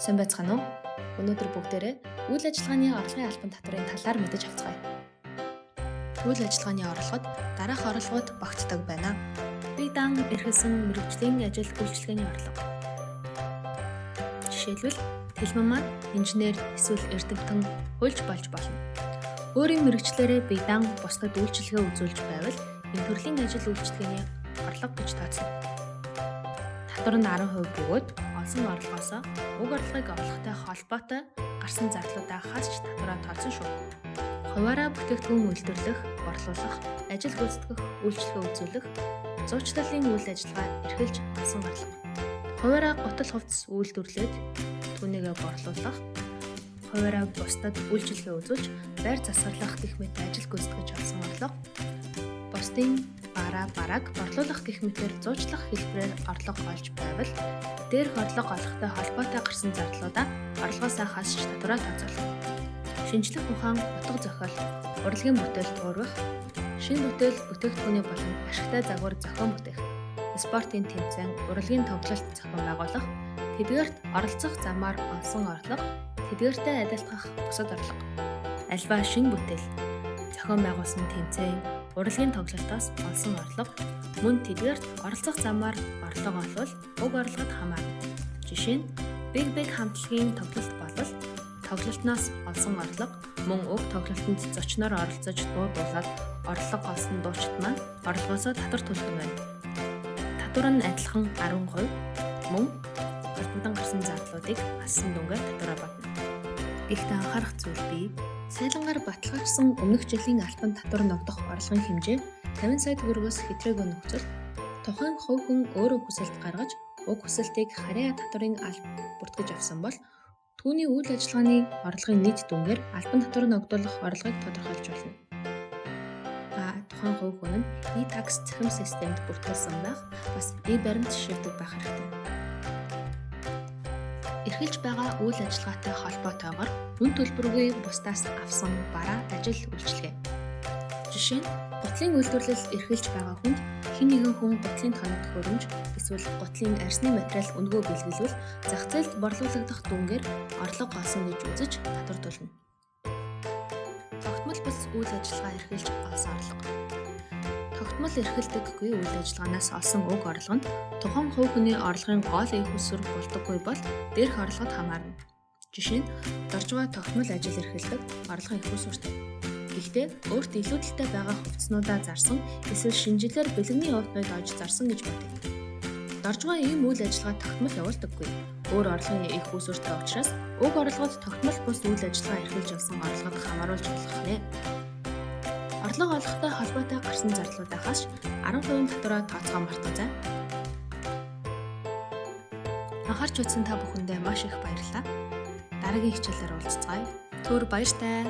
Сайн байцгаана уу? Өнөөдөр бүгдээрээ үйл ажиллагааны орлогын албан татварын талаар мэдэж авцгаая. Үйл ажиллагааны орлогод дараах орлогууд багтдаг байна. Бие даан эрхэлсэн мэргэжлийн ажил үйлчилгээний орлого. Жишээлбэл тэлмэн маань инженер эсвэл эрдэмтэн хуульч болж болно. Өөрийн мэргэжлээрээ бие даан бусдад үйлчилгээ үзүүлж байвал энэ төрлийн ажил үйлчилгээний орлого гэж тооцно. Татвар нь 10% бөгөөд олсон орлогоосоо уг орлогыг олохтой холбоотой гарсан зардлуудаа хасч татвараа тооцсон шүү. Хуваараа бүтээгдэхүүн үйлдвэрлэх, борлуулах, ажил гүйцэтгэх, үйлчилгээ үзүүлэх, зуучлалын үйл ажиллагаа эрхэлж олсон орлого. Хуваараа гутал хувцас үйлдвэрлээд түүнийгээ борлуулах, хуваараа бусдад үйлчилгээ үзүүлж байр засварлах гэх мэт ажил гүйцэтгэж олсон орлого. Бусдын барааг борлуулах гэх мэтээр зуучлах хэлбэрээр орлого олж байвал дээрх орлого олохтой холбоотой гарсан зардлуудаа орлогоосоо хасч татвараа тооцоолно. Шинжлэх ухаан, утга зохиол, урлагийн бүтээл туурах, шинэ бүтээл бүтээгдэхүүний болон ашигтай загвар зохион бүтээх, спортын тэмцээн, урлагийн тоглолт зохион байгуулах, тэдгээрт оролцох замаар олсон орлого, тэдгээртэй адилтгах бусад орлого. Альва шинэ бүтээл, зохион байгуулсан тэмцээн, урлагийн тоглолтоос олсон орлого, мөн тэдгээрт оролцох замаар орлого олвол уг орлогод хамаарна. Жишээ нь Big хамтлагийн тоглолт болвол тоглолтноос олсон орлого, мөн уг тоглолтод зочноор оролцож дуулаад орлого олсон дуучид маань орлогоосоо татвар төлөх нь байна. Татвар нь адилхан 10%, мөн холбогдсон гарсан зардлуудыг ассан дүнгээр татвараа батна. Гэхдээ анхаарах зүйл бий. Сайлангаар баталгаажсан өмнөх жилийн албан татвар ногдох орлогын хэмжээ 50 сая төгрөгөөс хэтрээгүй нөхцөл тухайн хувь хүн өөрөө хүсэлт гаргаж уг хүсэлтийг харьяа татварын алба бүртгэж авсан бол түүний үйл ажиллагааны орлогын нийт дүнгээр албан татвар ногдуулах орлогыг тодорхойлж болно. Тухайн хувь хүн нь e-tax цахим системд бүртгүүлсэн байх, бас e-баримт шилдэг байх хэрэгтэй. Эрхэлж байгаа үйл ажиллагаатай холбоотойгоор үн төлбөргүй бусдаас авсан бараа ажил үйлчилгээ. Жишээ нь гутлын үйлдвэрлэл эрхэлж байгаа хүнд хэн нэгэн хүн гутлын тоног хөрөмж эсвэл гутлын арсны материал өнгөө бэлгэлвэл зах зээлд борлуулагдах дүнгээр орлого олсон гэж үзэж татвар төлнө. Тогтмол бус үйл ажиллагаа эрхэлж олсон орлого. Тогтмол эрхэлдэггүй үйл ажиллагаанаас олсон уг орлого нь тухайн хувь хүний орлогын гол эх үүсвэр болдоггүй бол дээрх орлогод хамаарна. Жишээ нь доржгой тогтмол ажил эрхэлдэг орлогын эх үүсвэртэй. Гэхдээ өөрт илүүдэлтэй байгаа хувцснуудаа зарсан эсвэл шинжилгээр бэлгэний уутнууд ож зарсан гэж бодъё. Доржгой ийм үйл ажиллагаа тогтмол явуулдаггүй. Өөр орлогын эх үүсвэртэй учраас уг орлогод тогтмол бус үйл ажиллагаа эрхэлж олсон орлогод хамааруулж болох нэ. Орлого олохтой холбоотой гарсан зардлуудаа хасч 10% татвараа тооцоогоо мартгацай. Анхаарч үзсэн та бүхэндээ маш их баярлалаа. Дараагийн хичээлээр уулзцгаая. Түр баяртай.